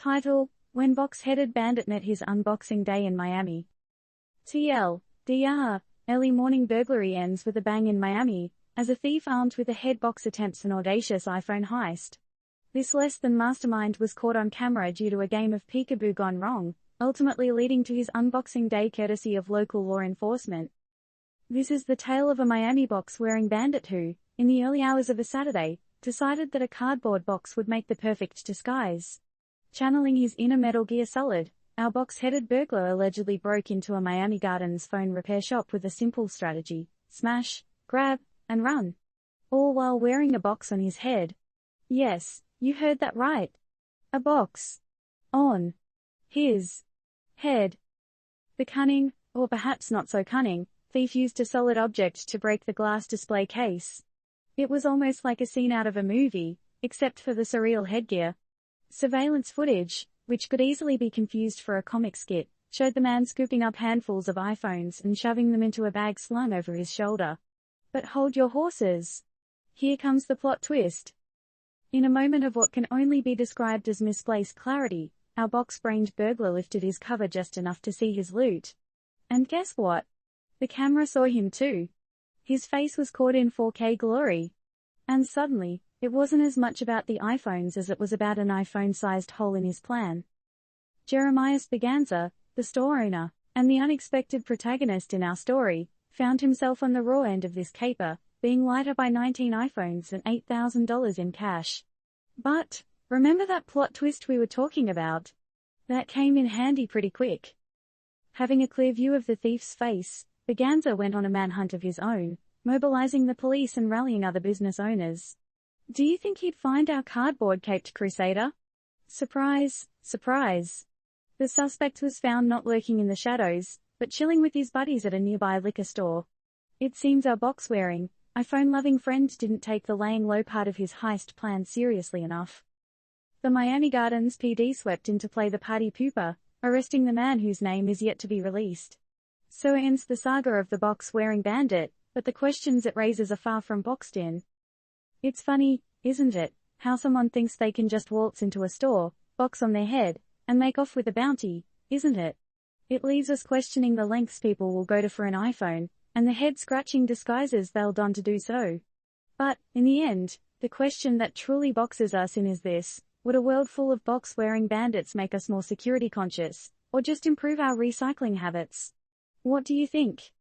Title: When Box-Headed Bandit Met His Unboxing Day in Miami. TLDR: Early morning burglary ends with a bang in Miami, as a thief armed with a head box attempts an audacious iPhone heist. This less-than mastermind was caught on camera due to a game of peekaboo gone wrong, ultimately leading to his unboxing day courtesy of local law enforcement. This is the tale of a Miami box-wearing bandit who, in the early hours of a Saturday, decided that a cardboard box would make the perfect disguise. Channeling his inner Metal Gear Solid, our box-headed burglar allegedly broke into a Miami Gardens phone repair shop with a simple strategy: smash, grab, and run. All while wearing a box on his head. Yes, you heard that right. A box. On. His. Head. The cunning, or perhaps not so cunning, thief used a solid object to break the glass display case. It was almost like a scene out of a movie, except for the surreal headgear. Surveillance footage, which could easily be confused for a comic skit, showed the man scooping up handfuls of iPhones and shoving them into a bag slung over his shoulder. But hold your horses. Here comes the plot twist. In a moment of what can only be described as misplaced clarity, our box-brained burglar lifted his cover just enough to see his loot. And guess what? The camera saw him too. His face was caught in 4K glory. And suddenly, it wasn't as much about the iPhones as it was about an iPhone-sized hole in his plan. Jeremiah Spaganza, the store owner, and the unexpected protagonist in our story, found himself on the raw end of this caper, being lighter by 19 iPhones and $8,000 in cash. But, remember that plot twist we were talking about? That came in handy pretty quick. Having a clear view of the thief's face, Spaganza went on a manhunt of his own, mobilizing the police and rallying other business owners. Do you think he'd find our cardboard-caped crusader? Surprise, surprise. The suspect was found not lurking in the shadows, but chilling with his buddies at a nearby liquor store. It seems our box-wearing, iPhone-loving friend didn't take the laying low part of his heist plan seriously enough. The Miami Gardens PD swept in to play the party pooper, arresting the man whose name is yet to be released. So ends the saga of the box-wearing bandit, but the questions it raises are far from boxed in. It's funny, isn't it, how someone thinks they can just waltz into a store, box on their head, and make off with a bounty, isn't it? It leaves us questioning the lengths people will go to for an iPhone, and the head-scratching disguises they'll don to do so. But, in the end, the question that truly boxes us in is this: would a world full of box-wearing bandits make us more security conscious, or just improve our recycling habits? What do you think?